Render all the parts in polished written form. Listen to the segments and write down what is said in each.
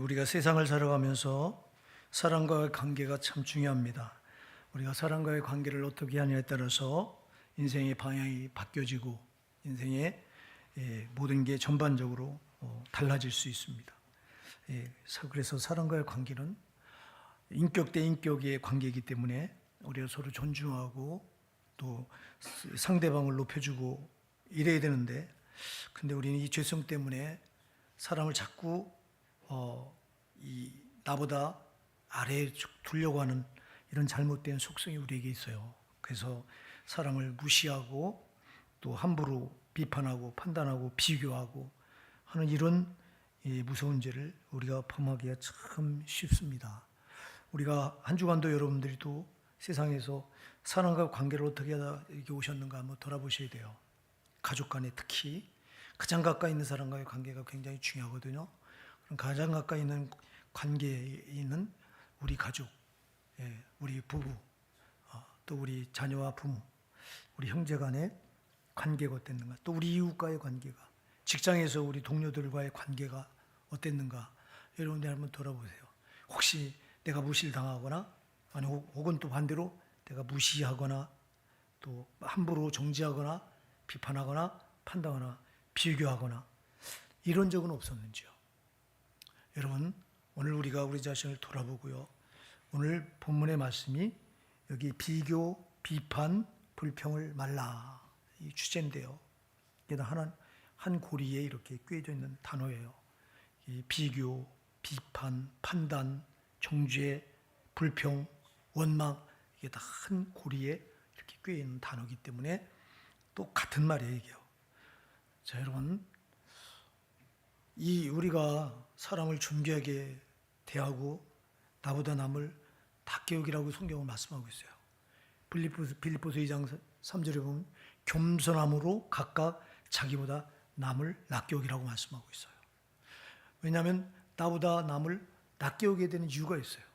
우리가 세상을 살아가면서 사람과의 관계가 참 중요합니다. 우리가 사람과의 관계를 어떻게 하냐에 따라서 인생의 방향이 바뀌어지고 인생의 모든 게 전반적으로 달라질 수 있습니다. 그래서 사람과의 관계는 인격 대 인격의 관계이기 때문에 우리가 서로 존중하고 또 상대방을 높여주고 이래야 되는데, 근데 우리는 이 죄성 때문에 사람을 자꾸 나보다 아래에 두려고 하는 이런 잘못된 속성이 우리에게 있어요. 그래서 사람을 무시하고 또 함부로 비판하고 판단하고 비교하고 하는 이런 무서운 죄를 우리가 범하기가 참 쉽습니다. 우리가 한 주간도 여러분들이 또 세상에서 사람과 관계를 어떻게 하다 이렇게 오셨는가 한번 돌아보셔야 돼요. 가족 간에 특히 가장 가까이 있는 사람과의 관계가 굉장히 중요하거든요. 그럼 가장 가까이 있는 관계에 있는 우리 가족, 우리 부부, 또 우리 자녀와 부모, 우리 형제 간의 관계가 어땠는가, 또 우리 이웃과의 관계가, 직장에서 우리 동료들과의 관계가 어땠는가, 여러분들 한번 돌아보세요. 혹시 내가 무시를 당하거나 아니 혹은 또 반대로 내가 무시하거나 또 함부로 정지하거나 비판하거나 판단하거나 비교하거나 이런 적은 없었는지요? 여러분, 오늘 우리가 우리 자신을 돌아보고요. 오늘 본문의 말씀이 여기 비교, 비판, 불평을 말라 이 주제인데요. 이게 한 고리에 이렇게 꿰져 있는 단어예요. 이 비교, 비판, 판단, 정죄, 불평, 원망, 이게 다 한 고리에 이렇게 꿰어 있는 단어이기 때문에 또 같은 말이에요, 이게요. 자, 여러분, 우리가 사람을 존귀하게 대하고 나보다 남을 낮게 여기라고 성경은 말씀하고 있어요. 빌립보서 2장 3절에 보면 겸손함으로 각각 자기보다 남을 낮게 여기라고 말씀하고 있어요. 왜냐하면 나보다 남을 낮게 여기게 되는 이유가 있어요.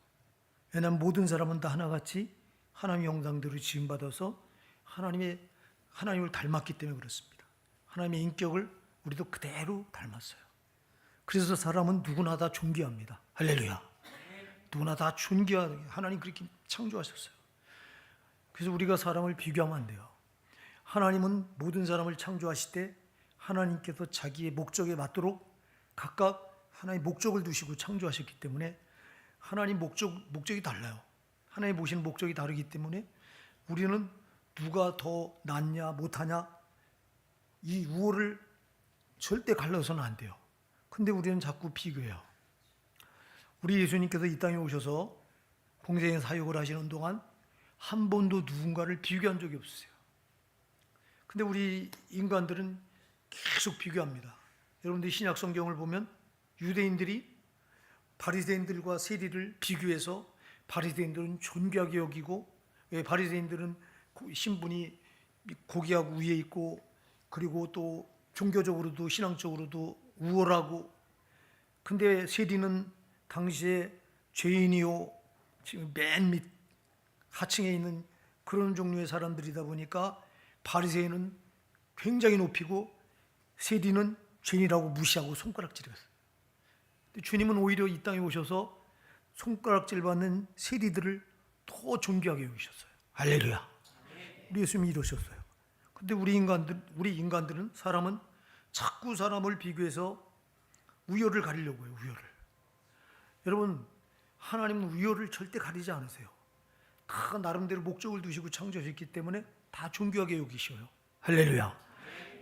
왜냐하면 모든 사람은 다 하나같이 하나님의 형상대로 지음받아서 하나님을 닮았기 때문에 그렇습니다. 하나님의 인격을 우리도 그대로 닮았어요. 그래서 사람은 누구나 다 존귀합니다. 할렐루야. 누구나 다 존귀하게 하나님 그렇게 창조하셨어요. 그래서 우리가 사람을 비교하면 안 돼요. 하나님은 모든 사람을 창조하실 때 하나님께서 자기의 목적에 맞도록 각각 하나의 목적을 두시고 창조하셨기 때문에 하나님 목적이 달라요. 하나님 보시는 목적이 다르기 때문에 우리는 누가 더 낫냐 못하냐 이 우월을 절대 갈라서는 안 돼요. 근데 우리는 자꾸 비교해요. 우리 예수님께서 이 땅에 오셔서 공생의 사역을 하시는 동안 한 번도 누군가를 비교한 적이 없으세요. 근데 우리 인간들은 계속 비교합니다. 여러분들 신약 성경을 보면 유대인들이 바리새인들과 세리를 비교해서 바리새인들은 존귀하게 여기고, 왜 바리새인들은 신분이 고귀하고 위에 있고 그리고 또 종교적으로도 신앙적으로도 우월하고, 근데 세리는 당시에 죄인이요 지금 맨 밑 하층에 있는 그런 종류의 사람들이다 보니까 바리새인은 굉장히 높이고 세리는 죄인이라고 무시하고 손가락질했어요. 주님은 오히려 이 땅에 오셔서 손가락질 받는 세리들을 더 존귀하게 여기셨어요. 할렐루야. 우리 예수님이 이러셨어요. 근데 우리 인간들은 사람은 자꾸 사람을 비교해서 우열을 가리려고 해요. 우열을. 여러분, 하나님은 우열을 절대 가리지 않으세요. 다 나름대로 목적을 두시고 창조하셨기 때문에 다 존귀하게 여기셔요. 할렐루야.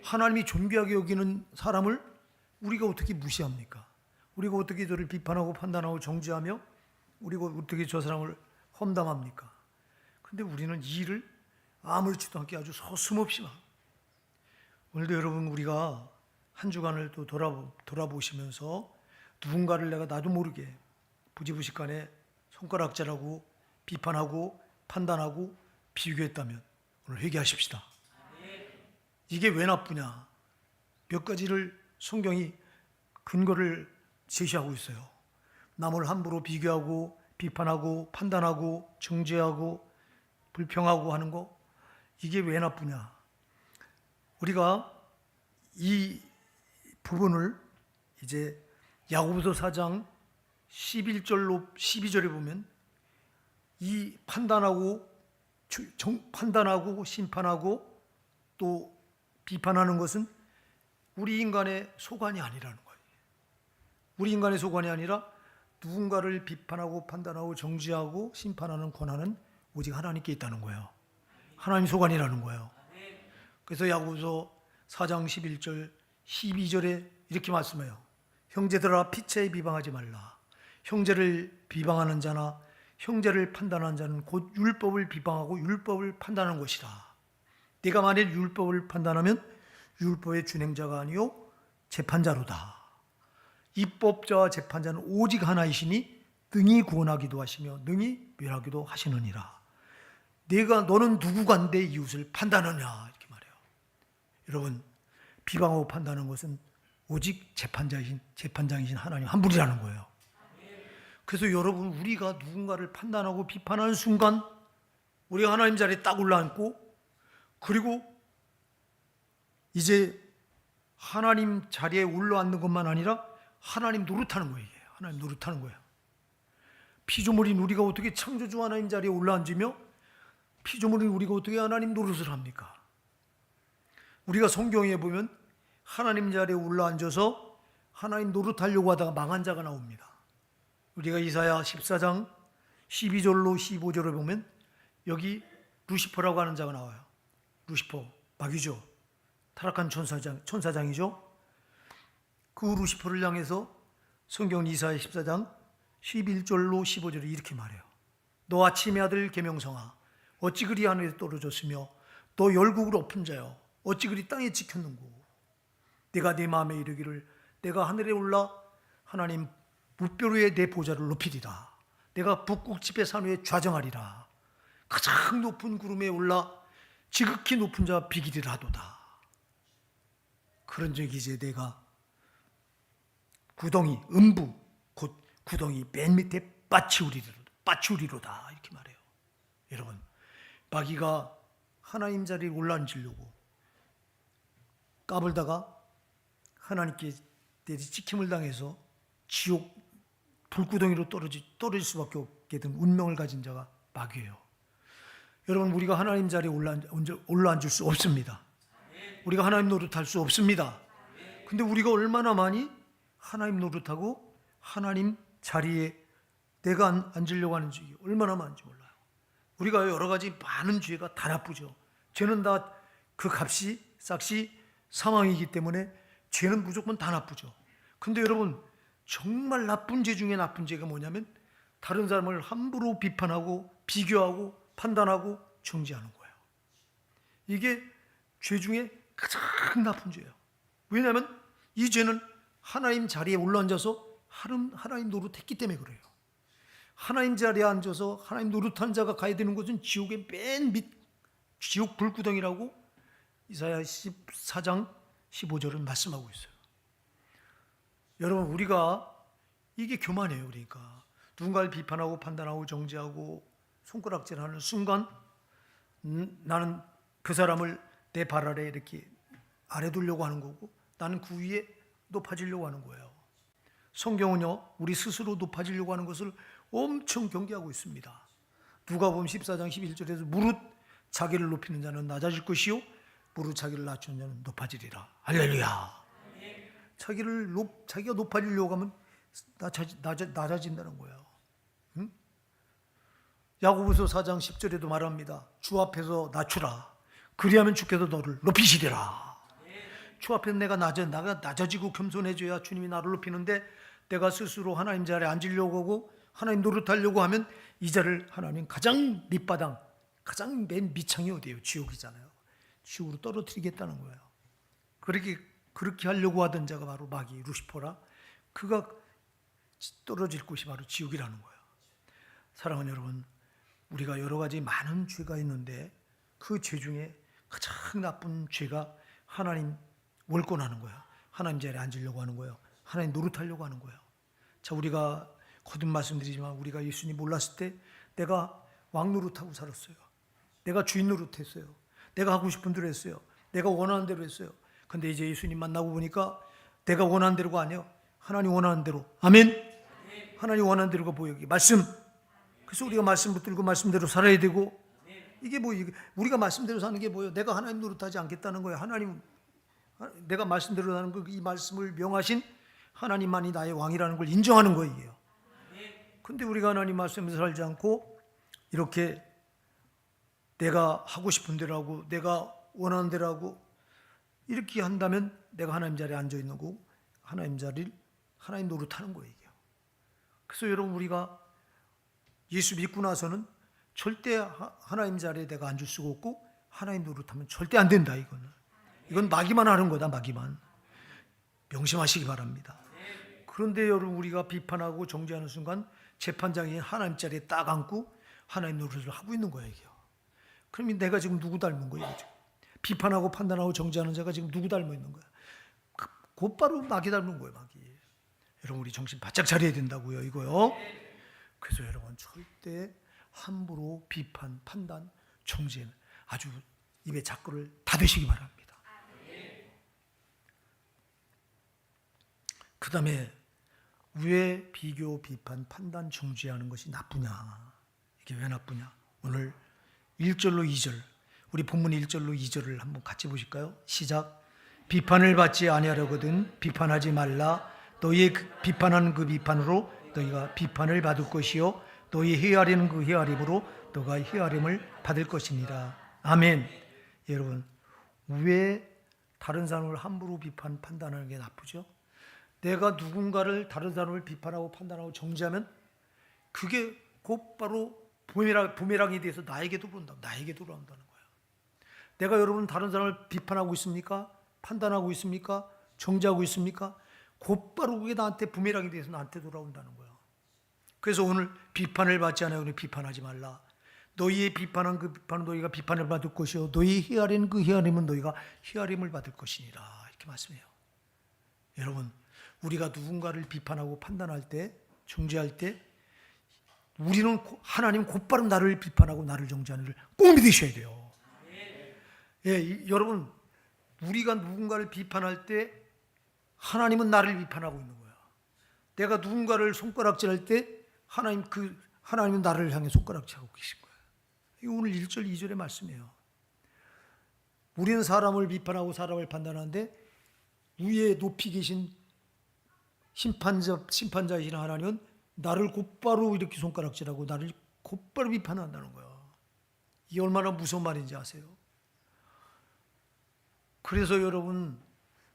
하나님이 존귀하게 여기는 사람을 우리가 어떻게 무시합니까? 우리가 어떻게 저를 비판하고 판단하고 정죄하며 우리가 어떻게 저 사람을 험담합니까? 근데 우리는 이 일을 아무렇지도 않게 아주 서슴없이 막. 오늘도 여러분, 우리가 한 주간을 또 돌아보시면서 누군가를 내가 나도 모르게 부지부식간에 손가락질하고 비판하고 판단하고 비교했다면 오늘 회개하십시다. 이게 왜 나쁘냐? 몇 가지를 성경이 근거를 제시하고 있어요. 남을 함부로 비교하고 비판하고 판단하고 정죄하고 불평하고 하는 거, 이게 왜 나쁘냐? 우리가 이 부분을 이제 야고보서 4장 11절로 12절에 보면 이 판단하고 심판하고 또 비판하는 것은 우리 인간의 소관이 아니라는 거예요. 우리 인간의 소관이 아니라 누군가를 비판하고 판단하고 정죄하고 심판하는 권한은 오직 하나님께 있다는 거예요. 하나님 소관이라는 거예요. 그래서 야고보서 4장 11절 12절에 이렇게 말씀해요. 형제들아 피차에 비방하지 말라. 형제를 비방하는 자나 형제를 판단하는 자는 곧 율법을 비방하고 율법을 판단하는 것이라. 네가 만일 율법을 판단하면 율법의 준행자가 아니요 재판자로다. 입법자와 재판자는 오직 하나이시니 능히 구원하기도 하시며 능히 멸하기도 하시느니라. 너는 누구간데 이웃을 판단하냐 이렇게 말해요. 여러분, 비방하고 판단하는 것은 오직 재판장이신 하나님 한 분이라는 거예요. 그래서 여러분, 우리가 누군가를 판단하고 비판하는 순간 우리가 하나님 자리에 딱 올라앉고, 그리고 이제 하나님 자리에 올라앉는 것만 아니라 하나님 노릇하는 거예요. 하나님 노릇하는 거예요. 피조물인 우리가 어떻게 창조주 하나님 자리에 올라앉으며 피조물인 우리가 어떻게 하나님 노릇을 합니까? 우리가 성경에 보면 하나님 자리에 올라앉아서 하나님 노릇하려고 하다가 망한 자가 나옵니다. 우리가 이사야 14장 12절로 15절을 보면 여기 루시퍼라고 하는 자가 나와요. 루시퍼, 마귀죠. 타락한 천사장이죠. 그 루시퍼를 향해서 성경 이사야 14장 11절로 15절에 이렇게 말해요. 너 아침의 아들 계명성아, 어찌 그리 하늘에 떨어졌으며 너 열국을 엎은 자여, 어찌 그리 땅에 찍혔는고. 내가 내 마음에 이르기를 내가 하늘에 올라 하나님 무뼈 위에 내 보좌를 높이리라. 내가 북극집의 산 위에 좌정하리라. 가장 높은 구름에 올라 지극히 높은 자 비기리라 하도다. 그런 적이 이제 내가 구덩이, 음부, 곧 구덩이 맨 밑에 빠치우리로다 이렇게 말해요. 여러분, 마귀가 하나님 자리에 올라앉으려고 까불다가 하나님께 찍힘을 당해서 지옥 불구덩이로 떨어질 수밖에 없게 된 운명을 가진 자가 마귀예요. 여러분, 우리가 하나님 자리에 올라앉을 수 없습니다. 우리가 하나님 노릇할 수 없습니다. 근데 우리가 얼마나 많이 하나님 노릇하고 하나님 자리에 내가 앉으려고 하는지 얼마나 많은지 몰라요. 우리가 여러 가지 많은 죄가 다 나쁘죠. 죄는 다 그 값이 싹시 사망이기 때문에 죄는 무조건 다 나쁘죠. 근데 여러분, 정말 나쁜 죄 중에 나쁜 죄가 뭐냐면 다른 사람을 함부로 비판하고 비교하고 판단하고 정죄하는 거예요. 이게 죄 중에 가장 나쁜 죄예요. 왜냐하면 이 죄는 하나님 자리에 올라앉아서 하나님 노릇했기 때문에 그래요. 하나님 자리에 앉아서 하나님 노릇한 자가 가야 되는 곳은 지옥의 맨 밑, 지옥 불구덩이라고 이사야 14장 15절은 말씀하고 있어요. 여러분, 우리가 이게 교만이에요. 그러니까 누군가를 비판하고 판단하고 정죄하고 손가락질하는 순간 나는 그 사람을 내 발 아래 이렇게 아래 두려고 하는 거고 나는 그 위에 높아지려고 하는 거예요. 성경은요, 우리 스스로 높아지려고 하는 것을 엄청 경계하고 있습니다. 누가복음 14장 11절에서 무릇 자기를 높이는 자는 낮아질 것이요 무릇 자기를 낮추는 자는 높아지리라. 할렐루야. 자기가 높아지려고 하면 낮아진다는 거예요. 응? 야고보서 4장 10절에도 말합니다. 주 앞에서 낮추라. 그리하면 주께서 너를 높이시리라. 주 앞에서 내가 낮아지고 겸손해져야 주님이 나를 높이는데 내가 스스로 하나님 자리에 앉으려고 하고 하나님 노릇하려고 하면 이 자를 하나님 가장 밑바닥, 가장 맨 밑창이 어디예요? 지옥이잖아요. 지옥으로 떨어뜨리겠다는 거예요. 그렇게 하려고 하던 자가 바로 마귀 루시퍼라. 그가 떨어질 곳이 바로 지옥이라는 거예요. 사랑하는 여러분, 우리가 여러 가지 많은 죄가 있는데 그 죄 중에 가장 나쁜 죄가 하나님 월권하는 거예요. 하나님 자리에 앉으려고 하는 거예요. 하나님 노릇하려고 하는 거예요. 자, 우리가 거듭 말씀드리지만 우리가 예수님 몰랐을 때 내가 왕 노릇하고 살았어요. 내가 주인 노릇했어요. 내가 하고 싶은 대로 했어요. 내가 원하는 대로 했어요. 근데 이제 예수님 만나고 보니까 내가 원하는 대로가 아니에요. 하나님 원하는 대로. 아멘. 하나님 원하는 대로가 뭐예요? 말씀. 그래서 우리가 말씀 붙들고 말씀대로 살아야 되고, 이게 뭐 우리가 말씀대로 사는 게 뭐예요? 내가 하나님 노릇하지 않겠다는 거예요. 하나님, 내가 말씀대로 사는 거, 이 말씀을 명하신 하나님만이 나의 왕이라는 걸 인정하는 거예요. 근데 우리가 하나님 말씀에서 살지 않고 이렇게 내가 하고 싶은 대로 하고 내가 원하는 대로 하고 이렇게 한다면 내가 하나님 자리에 앉아 있는 거고 하나님 자리를 하나님 노릇하는 거예요. 그래서 여러분, 우리가 예수 믿고 나서는 절대 하나님 자리에 내가 앉을 수가 없고 하나님 노릇하면 절대 안 된다. 이건 마귀만 하는 거다. 마귀만. 명심하시기 바랍니다. 그런데 여러분, 우리가 비판하고 정죄하는 순간 재판장이 하나님 자리에 딱 앉고 하나님 노릇을 하고 있는 거예요. 그러면 내가 지금 누구 닮은 거예요? 지금? 비판하고 판단하고 정죄하는 자가 지금 누구 닮아 있는 거야? 곧바로 마귀 닮은 거예요. 마귀. 여러분, 우리 정신 바짝 차려야 된다고요. 이거요. 그래서 여러분, 절대 함부로 비판, 판단, 정죄는 아주 입에 작거를 닫으시기 바랍니다. 그 다음에 왜 비교, 비판, 판단, 정죄하는 것이 나쁘냐? 이게 왜 나쁘냐? 오늘 1절로 2절, 우리 본문 1절로 2절을 한번 같이 보실까요? 시작. 비판을 받지 아니하려거든 비판하지 말라. 너희의 비판하는 그 비판으로 너희가 비판을 받을 것이요 너희 헤아리는 그 헤아림으로 너가 헤아림을 받을 것이니라. 아멘. 여러분, 왜 다른 사람을 함부로 비판, 판단하는 게 나쁘죠? 내가 누군가를, 다른 사람을 비판하고 판단하고 정죄하면 그게 곧바로 부메랑이 돼서 나에게도 돌아온다는 거예요. 내가 여러분 다른 사람을 비판하고 있습니까? 판단하고 있습니까? 정죄하고 있습니까? 곧바로 그게 나한테 부메랑이 돼서 나한테 돌아온다는 거예요. 그래서 오늘 비판을 받지 않아요. 비판하지 말라. 너희의 비판한 그 비판은 너희가 비판을 받을 것이요 너희 헤아리는 그 헤아림은 너희가 헤아림을 받을 것이니라. 이렇게 말씀해요. 여러분, 우리가 누군가를 비판하고 판단할 때, 정죄할 때 우리는 하나님 곧바로 나를 비판하고 나를 정죄하는 걸 꼭 믿으셔야 돼요. 예, 여러분, 우리가 누군가를 비판할 때 하나님은 나를 비판하고 있는 거야. 내가 누군가를 손가락질할 때 하나님은 나를 향해 손가락질하고 계신 거야. 이거 오늘 1절, 2절의 말씀이에요. 우리는 사람을 비판하고 사람을 판단하는데 위에 높이 계신 심판자이신 하나님은 나를 곧바로 이렇게 손가락질하고 나를 곧바로 비판한다는 거야. 이게 얼마나 무서운 말인지 아세요? 그래서 여러분,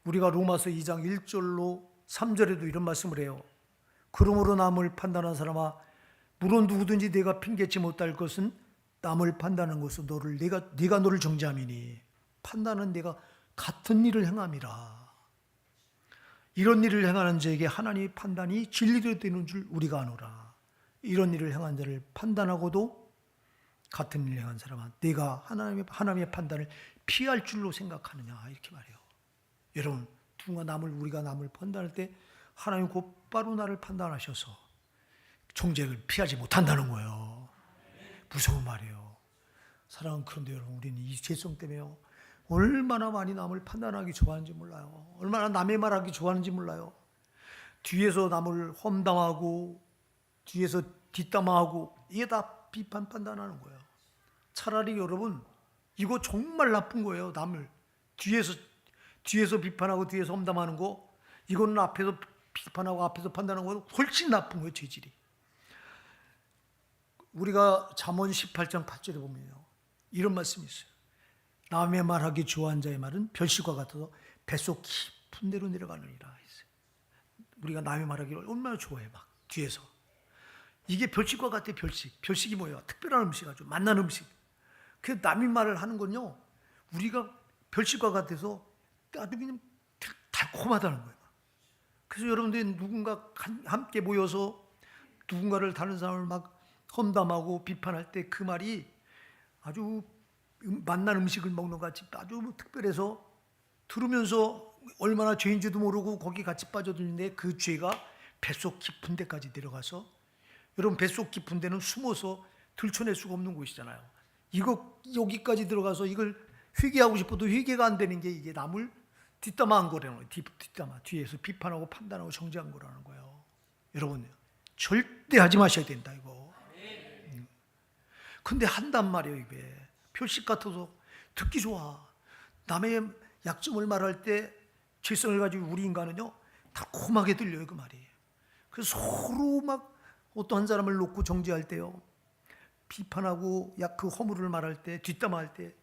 우리가 로마서 2장 1절로 3절에도 이런 말씀을 해요. 그러므로 남을 판단한 사람아, 물론 누구든지 내가 핑계치 못할 것은 남을 판단하는 것은 네가 너를 정죄함이니 판단은 내가 같은 일을 행함이라. 이런 일을 행하는 자에게 하나님의 판단이 진리로 되는 줄 우리가 아노라. 이런 일을 행한 자를 판단하고도 같은 일을 행한 사람아, 내가 하나님의 판단을 피할 줄로 생각하느냐, 이렇게 말해요. 여러분, 우리가 남을 판단할 때 하나님 곧바로 나를 판단하셔서 정죄를 피하지 못한다는 거예요. 무서운 말이에요. 사랑은, 그런데 여러분, 우리는 이 죄성 때문에요, 얼마나 많이 남을 판단하기 좋아하는지 몰라요. 얼마나 남의 말하기 좋아하는지 몰라요. 뒤에서 남을 험담하고 뒤에서 뒷담화하고 이게 다 비판, 판단하는 거예요. 차라리 여러분, 이거 정말 나쁜 거예요. 남을 뒤에서 비판하고 뒤에서 험담하는 거, 이거는 앞에서 비판하고 앞에서 판단하는 거 훨씬 나쁜 거예요. 죄질이. 우리가 잠언 18장 8절에 보면요, 이런 말씀이 있어요. 남의 말하기 좋아하는 자의 말은 별식과 같아서 뱃속 깊은 데로 내려가느니라. 우리가 남의 말하기를 얼마나 좋아해. 막 뒤에서 이게 별식과 같아. 별식이 뭐예요? 특별한 음식, 아주 맛난 음식. 그 남의 말을 하는 건요, 우리가 별식과 같아서 아주 그냥 달콤하다는 거예요. 그래서 여러분들이 누군가 함께 모여서 누군가를 다른 사람을 막 험담하고 비판할 때 그 말이 아주 맛난 음식을 먹는 것 같이 아주 특별해서 들으면서 얼마나 죄인지도 모르고 거기 같이 빠져드는데 그 죄가 뱃속 깊은 데까지 내려가서, 여러분, 뱃속 깊은 데는 숨어서 들춰낼 수가 없는 곳이잖아요. 이거 여기까지 들어가서 이걸 회개하고 싶어도 회개가 안 되는 게 이게 남을 뒷담화한 거라는 거예요. 뒷담화, 뒤에서 비판하고 판단하고 정죄한 거라는 거예요. 여러분, 절대 하지 마셔야 된다 이거. 근데 한단 말이에요. 이게 표식 같아서 듣기 좋아. 남의 약점을 말할 때 죄성을 가지고 우리 인간은요 달콤하게 들려요 그 말이. 그래서 서로 막 어떠한 사람을 놓고 정죄할 때요, 비판하고 그 허물을 말할 때, 뒷담화할 때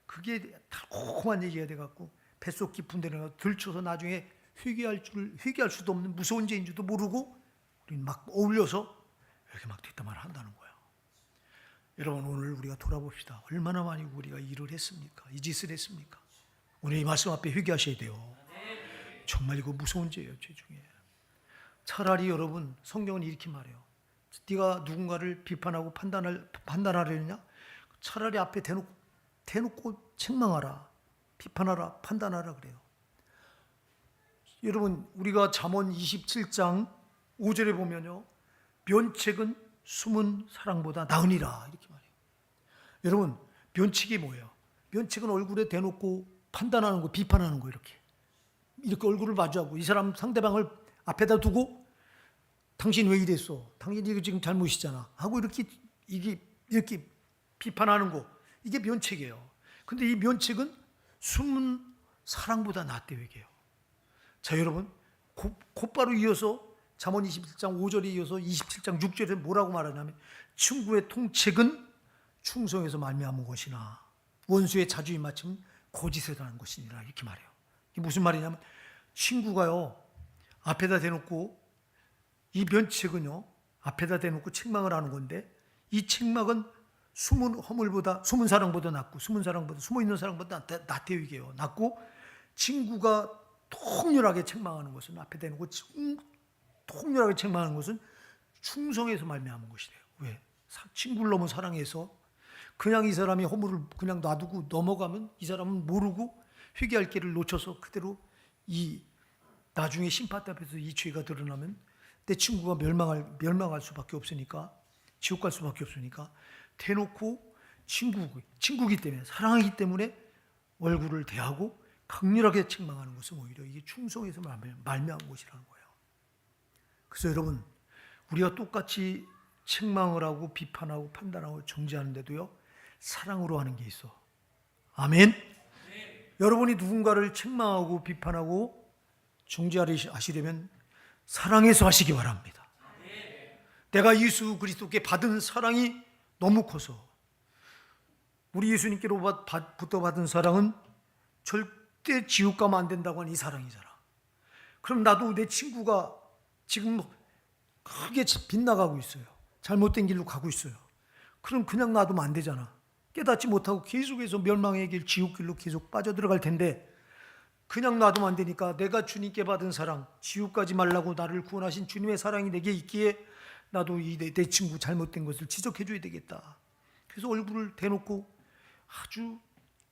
그게 달콤한 얘기가 돼갖고 뱃속 깊은 데를 들쳐서 나중에 회개할 수도 없는 무서운 죄인 줄도 모르고 우리는 막 어울려서 이렇게 막 뒷담화를 한다는 거예요. 여러분, 오늘 우리가 돌아봅시다. 얼마나 많이 우리가 일을 했습니까? 이 짓을 했습니까? 오늘 이 말씀 앞에 회개하셔야 돼요. 정말 이거 무서운 죄예요, 죄 중에. 차라리 여러분, 성경은 이렇게 말해요. 네가 누군가를 비판하고 판단하려냐? 차라리 앞에 대놓고 책망하라, 비판하라, 판단하라 그래요. 여러분, 우리가 잠언 27장 5절에 보면요, 면책은 숨은 사랑보다 나으니라 이렇게 말해요. 여러분, 면책이 뭐예요? 면책은 얼굴에 대놓고 판단하는 거, 비판하는 거, 이렇게 얼굴을 마주하고 이 사람 상대방을 앞에다 두고 당신 왜 이랬어? 당신 이거 지금 잘못이잖아 하고 이렇게 비판하는 거, 이게 면책이에요. 근데 이 면책은 숨은 사랑보다 낫대요, 이게요. 자, 여러분, 곧바로 이어서 잠언 27장 5절에 이어서 27장 6절에 뭐라고 말하냐면, 친구의 통책은 충성에서 말미암은 것이나 원수의 자주의 마침은 거짓에서 하는 것이니라 이렇게 말해요. 이게 무슨 말이냐면, 친구가요 앞에다 대놓고, 이 면책은요 앞에다 대놓고 책망을 하는 건데, 이 책망은 숨은 사랑보다 낫고, 숨어 있는 사랑보다 낫대요. 이게요, 낫고, 친구가 통렬하게 책망하는 것은, 앞에 대놓고 통렬하게 책망하는 것은 충성에서 말미암은 것이래요. 왜? 친구를 너무 사랑해서 그냥 이 사람이 허물을 그냥 놔두고 넘어가면 이 사람은 모르고 회개할 길을 놓쳐서 그대로 나중에 심판 앞에서 이 죄가 드러나면 내 친구가 멸망할 수밖에 없으니까, 지옥 갈 수밖에 없으니까 대놓고 친구기 때문에, 사랑하기 때문에 얼굴을 대하고 강렬하게 책망하는 것은 오히려 이게 충성에서 말미암은 것이라는 거예요. 그래서 여러분, 우리가 똑같이 책망을 하고 비판하고 판단하고 정죄하는데도요, 사랑으로 하는 게 있어. 아멘. 여러분이 누군가를 책망하고 비판하고 정죄하시려면 사랑해서 하시기 바랍니다. 내가 예수 그리스도께 받은 사랑이 너무 커서, 우리 예수님께로부터 받은 사랑은 절대 지옥 가면 안 된다고 하는 이 사랑이잖아. 그럼 나도 내 친구가 지금 크게 빗나가고 있어요. 잘못된 길로 가고 있어요. 그럼 그냥 놔두면 안 되잖아. 깨닫지 못하고 계속해서 멸망의 길, 지옥 길로 계속 빠져들어갈 텐데, 그냥 놔두면 안 되니까 내가 주님께 받은 사랑, 지옥 가지 말라고 나를 구원하신 주님의 사랑이 내게 있기에 나도 내 친구 잘못된 것을 지적해줘야 되겠다. 그래서 얼굴을 대놓고 아주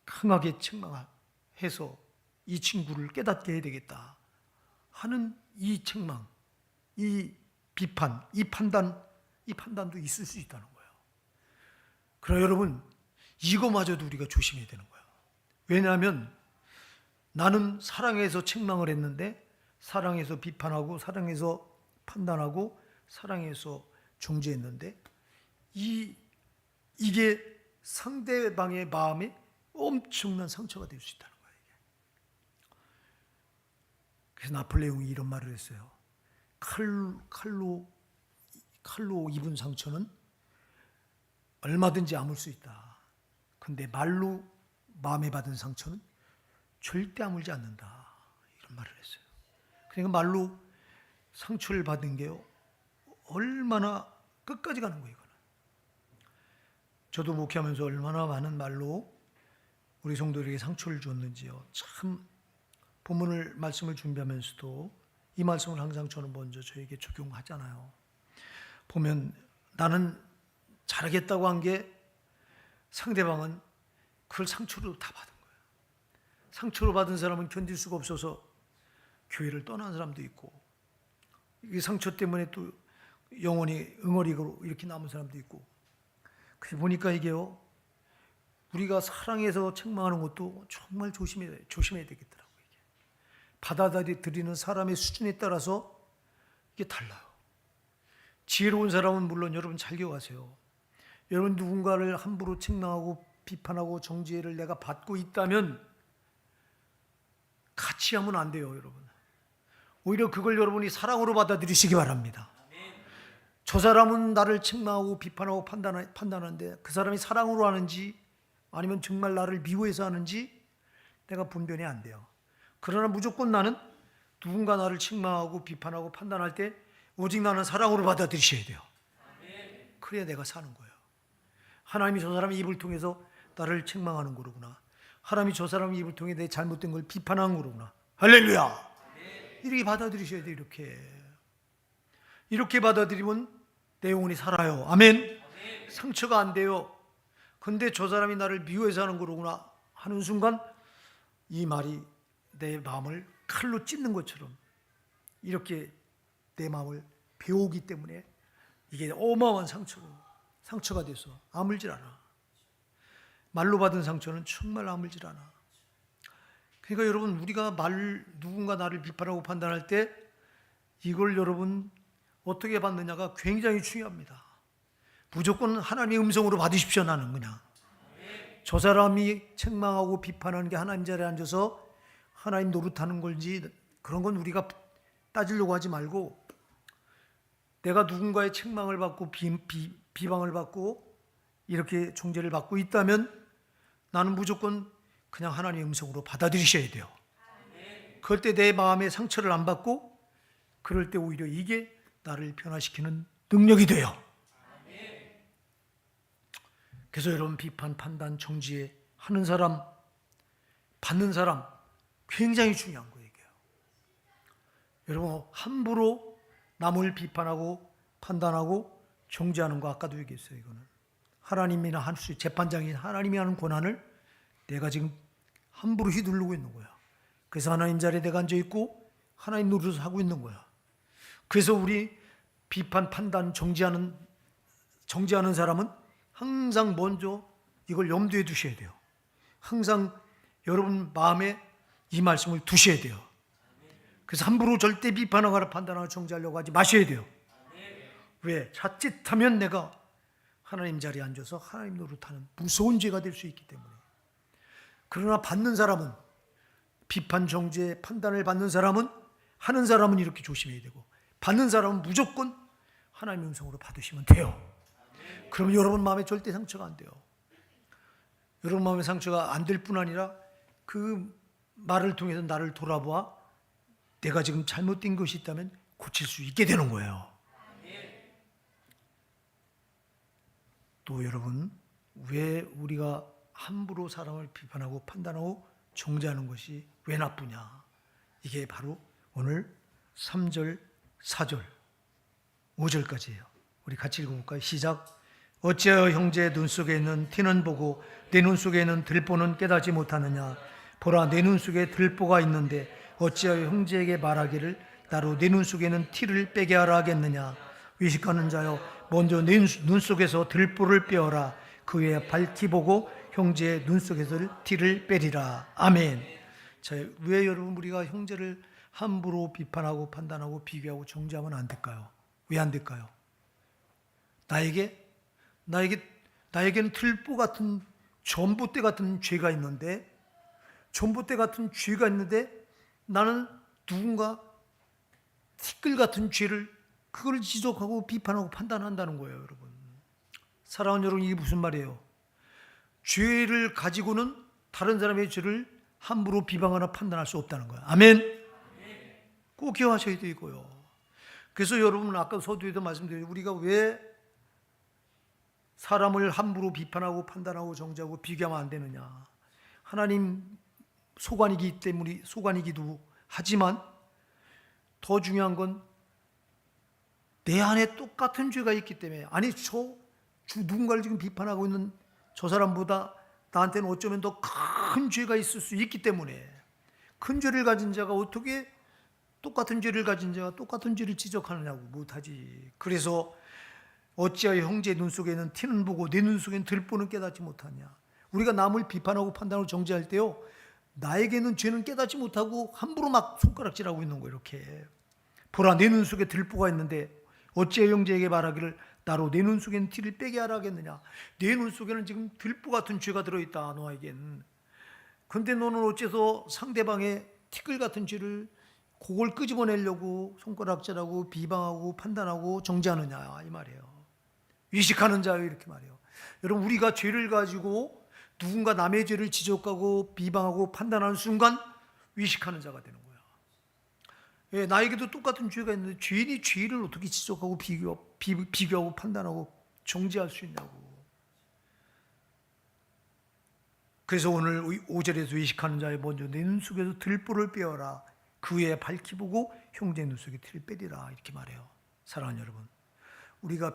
강하게 책망해서 이 친구를 깨닫게 해야 되겠다 하는 이 책망, 이 비판, 이 판단도 있을 수 있다는 거예요. 그러나 여러분, 이거마저도 우리가 조심해야 되는 거예요. 왜냐하면 나는 사랑해서 책망을 했는데, 사랑해서 비판하고, 사랑해서 판단하고, 사랑해서 정죄했는데, 이게 상대방의 마음에 엄청난 상처가 될 수 있다는 거예요. 그래서 나폴레옹이 이런 말을 했어요. 칼로 입은 상처는 얼마든지 아물 수 있다. 근데 말로 마음에 받은 상처는 절대 아물지 않는다. 이런 말을 했어요. 그러니까 말로 상처를 받은 게요, 얼마나 끝까지 가는 거예요. 이거는. 저도 목회하면서 얼마나 많은 말로 우리 성도들에게 상처를 줬는지요. 참, 본문을 말씀을 준비하면서도 이 말씀을 항상 저는 먼저 저에게 적용하잖아요. 보면 나는 잘하겠다고 한 게 상대방은 그걸 상처로 다 받은 거예요. 상처로 받은 사람은 견딜 수가 없어서 교회를 떠난 사람도 있고, 이 상처 때문에 또 영원히 응어리로 이렇게 남은 사람도 있고. 그래서 보니까 이게요, 우리가 사랑해서 책망하는 것도 정말 조심해야 되겠더라고요. 이게. 받아들이는 사람의 수준에 따라서 이게 달라요. 지혜로운 사람은 물론 여러분 잘 기억하세요. 여러분 누군가를 함부로 책망하고 비판하고 정죄를 내가 받고 있다면 같이 하면 안 돼요, 여러분. 오히려 그걸 여러분이 사랑으로 받아들이시기 바랍니다. 저 사람은 나를 책망하고 비판하고 판단하는데 그 사람이 사랑으로 하는지 아니면 정말 나를 미워해서 하는지 내가 분별이 안 돼요. 그러나 무조건 나는 누군가 나를 책망하고 비판하고 판단할 때 오직 나는 사랑으로 받아들이셔야 돼요. 그래야 내가 사는 거예요. 하나님이 저 사람의 입을 통해서 나를 책망하는 거로구나. 하나님이 저 사람의 입을 통해 내 잘못된 걸 비판하는 거로구나. 할렐루야. 이렇게 받아들이셔야 돼요. 이렇게 받아들이면 내 영혼이 살아요. 아멘. 상처가 안 돼요. 근데 저 사람이 나를 미워해서 하는 거로구나 하는 순간 이 말이 내 마음을 칼로 찢는 것처럼 이렇게 내 마음을 배우기 때문에 이게 어마어마한 상처가 돼서 아물질 않아. 말로 받은 상처는 정말 아물질 않아. 그러니까 여러분 우리가 누군가 나를 비판하고 판단할 때 이걸 여러분 어떻게 받느냐가 굉장히 중요합니다. 무조건 하나님의 음성으로 받으십시오. 나는 그냥 저 사람이 책망하고 비판하는 게 하나님 자리에 앉아서 하나님 노릇하는 건지 그런 건 우리가 따지려고 하지 말고 내가 누군가의 책망을 받고 비방을 받고 이렇게 정죄를 받고 있다면 나는 무조건 그냥 하나님의 음성으로 받아들이셔야 돼요. 그럴 때 내 마음에 상처를 안 받고 그럴 때 오히려 이게 나를 변화시키는 능력이 돼요. 그래서 여러분 비판, 판단, 정죄 하는 사람, 받는 사람 굉장히 중요한 거예요. 여러분 함부로 남을 비판하고 판단하고 정죄하는 거 아까도 얘기했어요. 이거는 하나님이나 재판장인 하나님이 하는 권한을 내가 지금 함부로 휘두르고 있는 거야. 그래서 하나님 자리에 내가 앉아 있고 하나님 노릇을 하고 있는 거야. 그래서 우리 비판, 판단, 정죄하는 사람은 항상 먼저 이걸 염두에 두셔야 돼요. 항상 여러분 마음에 이 말씀을 두셔야 돼요. 그래서 함부로 절대 비판하거나 판단하거나 정죄하려고 하지 마셔야 돼요. 왜? 자칫하면 내가 하나님 자리에 앉아서 하나님 노릇하는 무서운 죄가 될 수 있기 때문에. 그러나 받는 사람은 비판, 정죄, 판단을 받는 사람은 하는 사람은 이렇게 조심해야 되고 받는 사람은 무조건 하나님의 음성으로 받으시면 돼요. 그러면 여러분 마음에 절대 상처가 안 돼요. 여러분 마음에 상처가 안 될 뿐 아니라 그 말을 통해서 나를 돌아보아 내가 지금 잘못된 것이 있다면 고칠 수 있게 되는 거예요. 또 여러분 왜 우리가 함부로 사람을 비판하고 판단하고 정죄하는 것이 왜 나쁘냐? 이게 바로 오늘 3절, 4절, 5절까지예요. 우리 같이 읽어볼까요? 시작. 어찌하여 형제의 눈 속에 있는 티는 보고 내 눈 속에 있는 들보는 깨닫지 못하느냐? 보라, 내 눈 속에 들보가 있는데 어찌하여 형제에게 말하기를 나로 내 눈 속에 있는 티를 빼게 하라 하겠느냐? 위식하는 자여, 먼저 내 눈 속에서 들보를 빼어라. 그 후에 밝히 보고 형제의 눈 속에서 티를 빼리라. 아멘. 자, 왜 여러분 우리가 형제를 함부로 비판하고 판단하고 비교하고 정죄하면 안 될까요? 왜 안 될까요? 나에게는 들보 같은 전봇대 같은 죄가 있는데 나는 누군가 티끌 같은 죄를 그걸 지적하고 비판하고 판단한다는 거예요, 여러분. 사랑하는 여러분, 이게 무슨 말이에요? 죄를 가지고는 다른 사람의 죄를 함부로 비방하거나 판단할 수 없다는 거예요. 아멘. 꼭 기억하셔야 되고요. 그래서 여러분 아까 서두에도 말씀드렸죠. 우리가 왜 사람을 함부로 비판하고 판단하고 정죄하고 비교하면 안 되느냐? 하나님 소관이기도 하지만 더 중요한 건 내 안에 똑같은 죄가 있기 때문에 누군가를 지금 비판하고 있는 저 사람보다 나한테는 어쩌면 더 큰 죄가 있을 수 있기 때문에 큰 죄를 가진 자가 어떻게 똑같은 죄를 가진 자가 똑같은 죄를 지적하느냐고 못하지. 그래서 어찌하여 형제의 눈 속에는 티는 보고 내 눈 속에는 들보는 깨닫지 못하냐. 우리가 남을 비판하고 판단하고 정죄할 때요, 나에게는 죄는 깨닫지 못하고 함부로 막 손가락질하고 있는 거예요. 이렇게 보라, 내 눈 속에 들보가 있는데 어찌 형제에게 말하기를 나로 내 눈 속에는 티를 빼게 하라 하겠느냐. 내 눈 속에는 지금 들보 같은 죄가 들어있다 너에겐. 근데 너는 어째서 상대방의 티끌 같은 죄를 그걸 끄집어내려고 손가락질하고 비방하고 판단하고 정죄하느냐 이 말이에요. 위식하는 자요 이렇게 말해요. 여러분 우리가 죄를 가지고 누군가 남의 죄를 지적하고 비방하고 판단하는 순간 위식하는 자가 되는 거야. 예, 나에게도 똑같은 죄가 있는데 죄인이 죄를 어떻게 지적하고 비교하고 판단하고 정죄할 수 있냐고. 그래서 오늘 5절에서 위식하는 자의 먼저 내 눈 속에서 들보를 빼어라. 그 후에 밝히 보고 형제 눈 속에 티를 빼리라 이렇게 말해요. 사랑하는 여러분, 우리가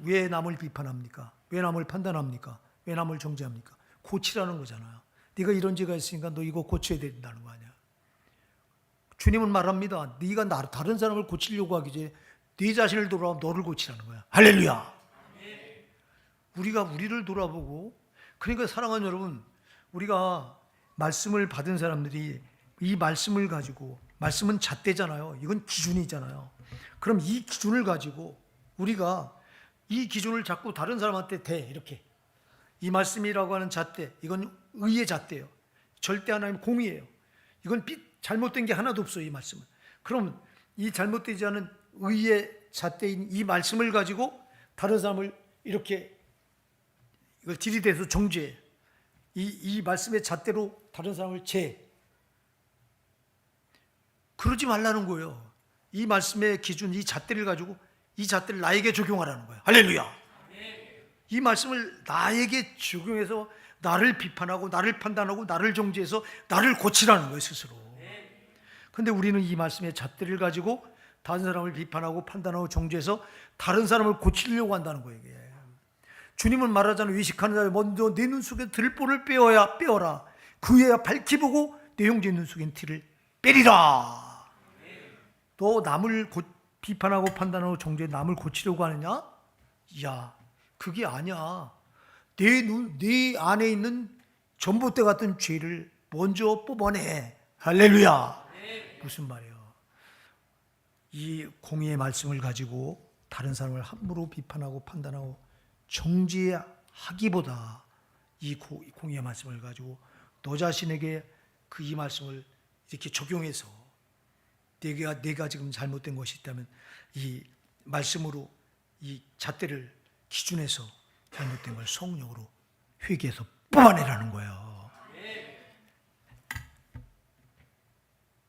왜 남을 비판합니까? 왜 남을 판단합니까? 왜 남을 정죄합니까? 고치라는 거잖아요. 네가 이런 죄가 있으니까 너 이거 고쳐야 된다는 거 아니야. 주님은 말합니다. 네가 다른 사람을 고치려고 하기 전에 네 자신을 돌아보고 너를 고치라는 거야. 할렐루야. 우리가 우리를 돌아보고, 그러니까 사랑하는 여러분, 우리가 말씀을 받은 사람들이 이 말씀을 가지고, 말씀은 잣대잖아요. 이건 기준이잖아요. 그럼 이 기준을 가지고 우리가 이 기준을 잡고 다른 사람한테 이렇게 이 말씀이라고 하는 잣대, 이건 의의 잣대예요. 절대 하나님 공의예요. 이건 잘못된 게 하나도 없어요. 이 말씀은. 그럼 이 잘못되지 않은 의의 잣대인 이 말씀을 가지고 다른 사람을 이렇게 이걸 들이대서 정죄해. 이 말씀의 잣대로 다른 사람을 그러지 말라는 거예요. 이 말씀의 기준, 이 잣대를 가지고 이 잣대를 나에게 적용하라는 거예요. 할렐루야. 이 말씀을 나에게 적용해서 나를 비판하고 나를 판단하고 나를 정죄해서 나를 고치라는 거예요, 스스로. 근데 우리는 이 말씀의 잣대를 가지고 다른 사람을 비판하고 판단하고 정죄해서 다른 사람을 고치려고 한다는 거예요. 이게. 주님은 말하잖아요. 위식하는 자여 먼저 내 눈 속에 들보를 빼어라. 그 후에 밝히 보고 내 형제 눈 속엔 티를 빼리라. 너 남을 비판하고 판단하고 정죄해 남을 고치려고 하느냐? 야, 그게 아니야. 내 안에 있는 전봇대 같은 죄를 먼저 뽑아내. 할렐루야. 무슨 말이에요? 이 공의의 말씀을 가지고 다른 사람을 함부로 비판하고 판단하고 정죄하기보다 이 공의의 말씀을 가지고 너 자신에게 이 말씀을 이렇게 적용해서 내가 지금 잘못된 것이 있다면 이 말씀으로 이 잣대를 기준해서 잘못된 걸 성령으로 회개해서 뽑아내라는 거예요.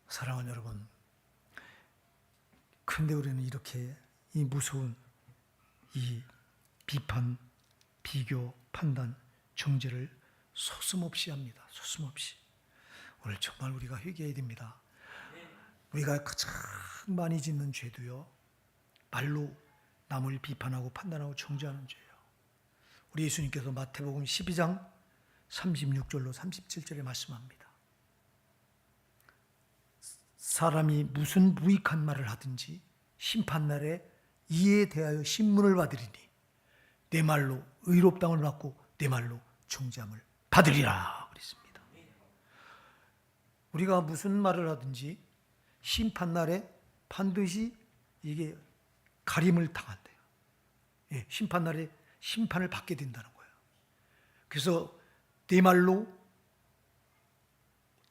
사랑하는 여러분, 그런데 우리는 이렇게 이 무서운 이 비판, 비교, 판단, 정죄를 서슴없이 합니다. 서슴없이. 오늘 정말 우리가 회개해야 됩니다. 우리가 가장 많이 짓는 죄도요, 말로 남을 비판하고 판단하고 정죄하는 죄예요. 우리 예수님께서 마태복음 12장 36절로 37절에 말씀합니다. 사람이 무슨 무익한 말을 하든지 심판날에 이에 대하여 신문을 받으리니 내 말로 의롭다함을 받고 내 말로 정죄함을 받으리라 그랬습니다. 우리가 무슨 말을 하든지 심판날에 반드시 이게 가림을 당한대요. 예, 심판날에 심판을 받게 된다는 거예요. 그래서 내 말로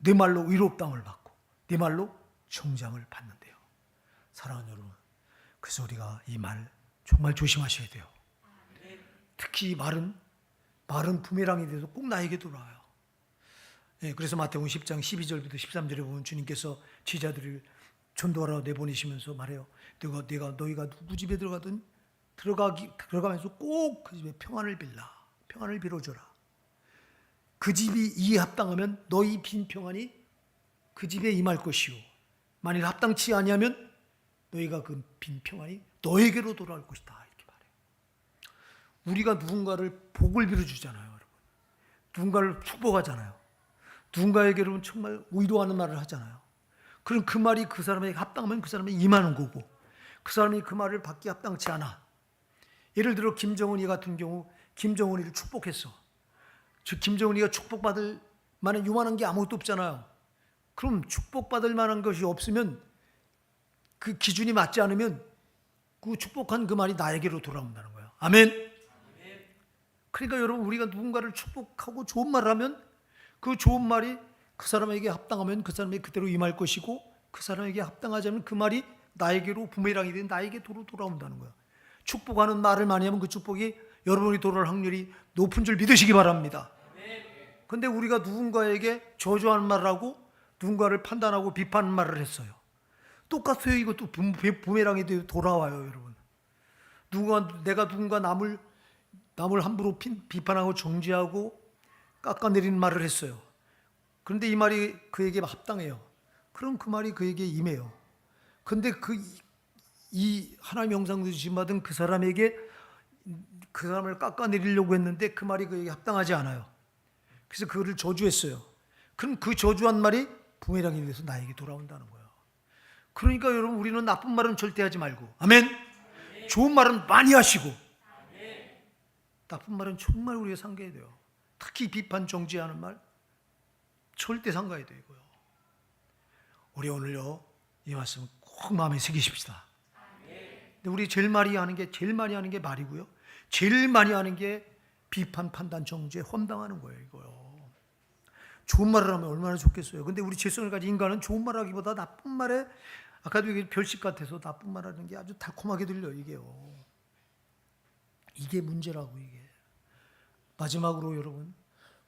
의롭다함을 받고 내 말로 정죄함을 받는데요. 사랑하는 여러분, 그래서 우리가 이 말 정말 조심하셔야 돼요. 특히 말은 부메랑이 돼서 꼭 나에게 돌아와요. 예, 그래서 마태복음 10장 12절부터 13절에 보면 주님께서 제자들을 전도하러 내보내시면서 말해요. 너희가 누구 집에 들어가면서 꼭 그 집에 평안을 빌어줘라. 그 집이 이에 합당하면 너희 빈 평안이 그 집에 임할 것이요, 만일 합당치 아니하면 너희가 그 빈 평안이 너에게로 돌아올 것이다 이렇게 말해요. 우리가 누군가를 복을 빌어주잖아요, 여러분. 누군가를 축복하잖아요. 누군가에게는 정말 위로하는 말을 하잖아요. 그럼 그 말이 그 사람에게 합당하면 그 사람이 임하는 거고, 그 사람이 그 말을 받기 합당치 않아. 예를 들어 김정은이 같은 경우, 김정은이를 축복했어. 즉 김정은이가 축복받을 만한 요만한 게 아무것도 없잖아요. 그럼 축복받을 만한 것이 없으면, 그 기준이 맞지 않으면 그 축복한 그 말이 나에게로 돌아온다는 거예요. 아멘. 그러니까 여러분, 우리가 누군가를 축복하고 좋은 말을 하면 그 좋은 말이 그 사람에게 합당하면 그 사람에게 그대로 임할 것이고, 그 사람에게 합당하지 않으면 그 말이 나에게로 부메랑이 된 나에게 돌아온다는 거예요. 축복하는 말을 많이 하면 그 축복이 여러분이 돌아올 확률이 높은 줄 믿으시기 바랍니다. 근데 우리가 누군가에게 저주하는 말을 하고 누군가를 판단하고 비판하는 말을 했어요. 똑같아요. 이것도 부메랑이 돌아와요, 여러분. 내가 누군가 남을 함부로 비판하고 정죄하고 깎아내리는 말을 했어요. 그런데 이 말이 그에게 합당해요. 그럼 그 말이 그에게 임해요. 근데 이 하나님의 형상으로 지음받은 그 사람에게 그 사람을 깎아내리려고 했는데 그 말이 그에게 합당하지 않아요. 그래서 그를 저주했어요. 그럼 그 저주한 말이 부메랑이 돼서 나에게 돌아온다는 거예요. 그러니까 여러분, 우리는 나쁜 말은 절대 하지 말고, 아멘. 좋은 말은 많이 하시고, 나쁜 말은 정말 우리가 삼가야 돼요. 특히 비판 정죄하는 말 절대 삼가야 돼요. 이거요. 우리 오늘요, 이 말씀 꼭 마음에 새기십시다. 근데 우리 제일 많이 하는 게 말이고요. 제일 많이 하는 게 비판, 판단, 정죄, 험담하는 거예요. 이거요. 좋은 말을 하면 얼마나 좋겠어요. 근데 우리 죄성을 가진 인간은 좋은 말 하기보다 나쁜 말에, 아까도 이게 별식 같아서 나쁜 말 하는 게 아주 달콤하게 들려요. 이게요. 이게 문제라고. 이게 마지막으로 여러분,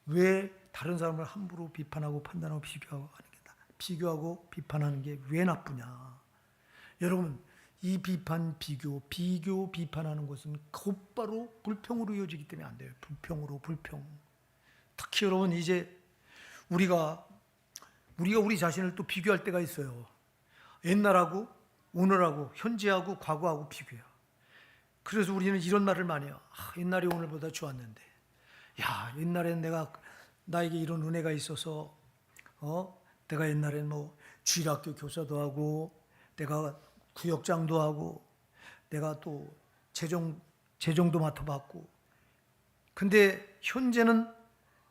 왜 다른 사람을 함부로 비판하고 판단하고 비교하고 비판하는 게 왜 나쁘냐? 여러분, 이 비판하는 것은 곧바로 불평으로 이어지기 때문에 안 돼요. 불평. 특히 여러분, 이제 우리가 우리 자신을 또 비교할 때가 있어요. 옛날하고 오늘하고 현재하고 과거하고 비교해요. 그래서 우리는 이런 말을 많이 해요. 옛날이 오늘보다 좋았는데, 야, 옛날엔 나에게 이런 은혜가 있어서, 내가 옛날엔 주일학교 교사도 하고, 내가 구역장도 하고, 내가 또 재정도 맡아봤고, 근데 현재는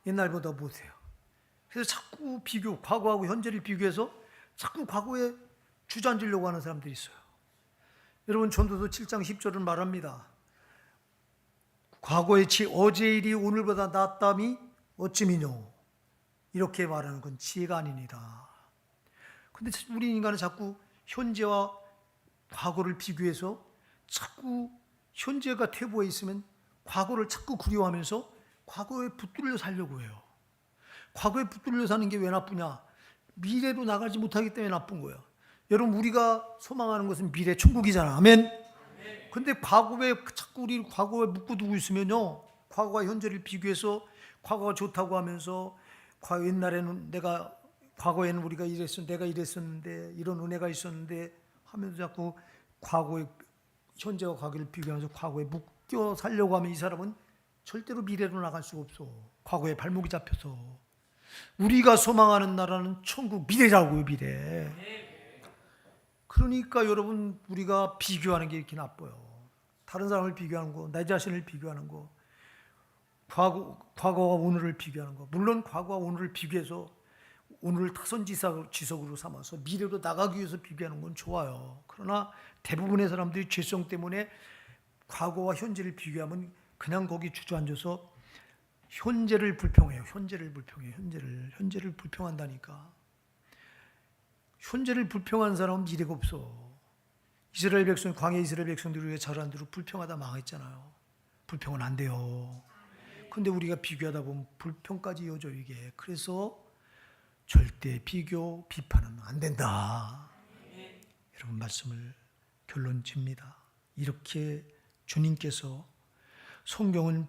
옛날보다 못해요. 그래서 자꾸 과거하고 현재를 비교해서 자꾸 과거에 주저앉으려고 하는 사람들이 있어요. 여러분, 전도서 7장 10절은 말합니다. 과거의 어제 일이 오늘보다 낫담이 어찌미뇨. 이렇게 말하는 건 지혜가 아니니라. 근데 우리 인간은 자꾸 현재와 과거를 비교해서 자꾸 현재가 퇴보해 있으면 과거를 자꾸 그리워하면서 과거에 붙들려 살려고 해요. 과거에 붙들려 사는 게 왜 나쁘냐? 미래로 나가지 못하기 때문에 나쁜 거예요. 여러분, 우리가 소망하는 것은 미래 천국이잖아. 아멘. 근데 자꾸 우리 과거에 묶어두고 있으면요, 과거와 현재를 비교해서 과거가 좋다고 하면서 옛날에는 과거에는 우리가 내가 이랬었는데 이런 은혜가 있었는데 하면서 자꾸 현재와 과거를 비교하면서 과거에 묶여 살려고 하면 이 사람은 절대로 미래로 나갈 수가 없어. 과거에 발목이 잡혀서. 우리가 소망하는 나라는 천국, 미래라고요. 미래. 그러니까 여러분, 우리가 비교하는 게 이렇게 나빠요. 다른 사람을 비교하는 거, 내 자신을 비교하는 거, 과거와 오늘을 비교하는 거. 물론 과거와 오늘을 비교해서 오늘을 타선지석으로 삼아서 미래로 나가기 위해서 비교하는 건 좋아요. 그러나 대부분의 사람들이 죄성 때문에 과거와 현재를 비교하면 그냥 거기 주저앉아서 현재를 불평해요. 현재를 불평한다니까. 현재를 불평하는 사람은 미래가 없어. 광야 이스라엘 백성들이 왜 자라는 대로 불평하다 망했잖아요. 불평은 안 돼요. 근데 우리가 비교하다 보면 불평까지 이어져요, 이게. 그래서 절대 비판은 안 된다. 여러분, 말씀을 결론 짓니다. 이렇게 주님께서 성경은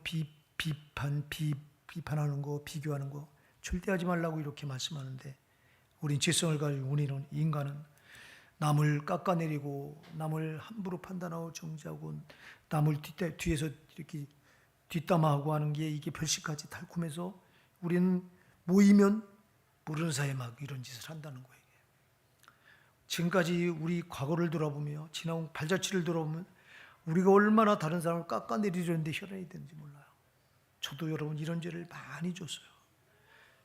비판하는 거, 비교하는 거 절대 하지 말라고 이렇게 말씀하는데, 우린 죄성을 가지고 우리는 인간은 남을 깎아내리고 남을 함부로 판단하고 정죄하고 남을 뒤에서 이렇게 뒷담화하고 하는 게 이게 별식같이 달콤해서 우리는 모이면 모르는 사이에 막 이런 짓을 한다는 거예요. 지금까지 우리 과거를 돌아보며 지나온 발자취를 돌아보면 우리가 얼마나 다른 사람을 깎아내리려는데 혈안이 되는지 몰라요. 저도 여러분 이런 죄를 많이 줬어요.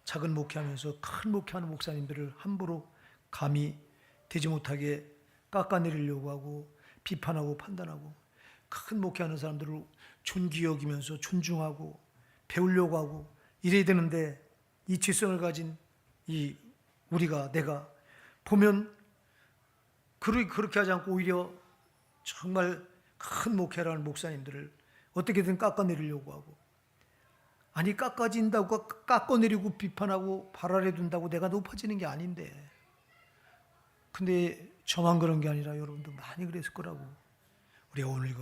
작은 목회하면서 큰 목회하는 목사님들을 함부로 감히 되지 못하게 깎아내리려고 하고 비판하고 판단하고 큰 목회하는 사람들을 존귀 여기면서 존중하고 배우려고 하고 이래야 되는데 이 지성을 가진 이 우리가 내가 보면 그렇게 하지 않고 오히려 정말 큰 목회라는 목사님들을 어떻게든 깎아내리려고 하고 아니 깎아진다고 깎아내리고 비판하고 발 아래 둔다고 내가 높아지는 게 아닌데 근데 저만 그런 게 아니라 여러분도 많이 그랬을 거라고 우리가 오늘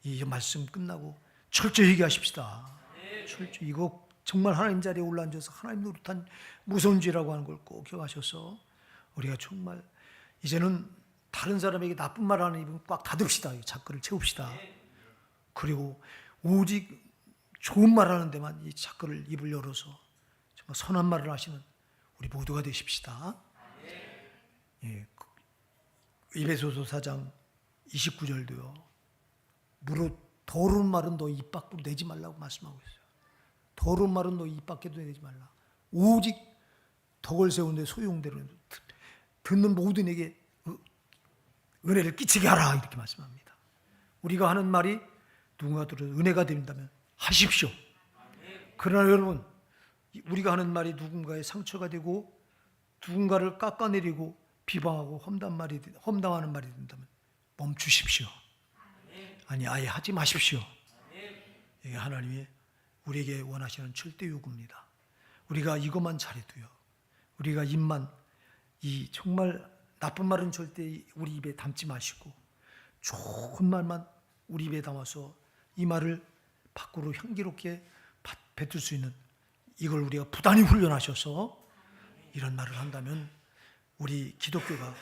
이 말씀 끝나고 철저히 얘기하십시다. 철저히 이거 정말 하나님 자리에 올라앉아서 하나님 노릇한 무서운 죄라고 하는 걸 꼭 기억하셔서 우리가 정말 이제는 다른 사람에게 나쁜 말 하는 입은 꽉 닫읍시다. 자크를 채웁시다. 그리고 오직 좋은 말 하는 데만 이 자크를 입을 열어서 정말 선한 말을 하시는 우리 모두가 되십시다. 예, 에베소서 4장 29절도요. 무릇 더러운 말은 너 입 밖으로 내지 말라고 말씀하고 있어요. 더러운 말은 너 입 밖에도 내지 말라. 오직 덕을 세우는데 소용대로 듣는 모든에게 은혜를 끼치게 하라 이렇게 말씀합니다. 우리가 하는 말이 누군가 들어 은혜가 된다면 하십시오. 그러나 여러분 우리가 하는 말이 누군가의 상처가 되고 누군가를 깎아내리고 비방하고 험담하는 말이 된다면 멈추십시오. 아니 아예 하지 마십시오. 이게 하나님이 우리에게 원하시는 절대 요구입니다. 우리가 이것만 잘해도요. 우리가 입만 이 정말 나쁜 말은 절대 우리 입에 담지 마시고 좋은 말만 우리 입에 담아서 이 말을 밖으로 향기롭게 뱉을 수 있는 이걸 우리가 부단히 훈련하셔서 이런 말을 한다면 우리 기독교가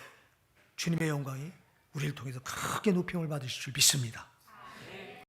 주님의 영광이 우리를 통해서 크게 높임을 받으실 줄 믿습니다.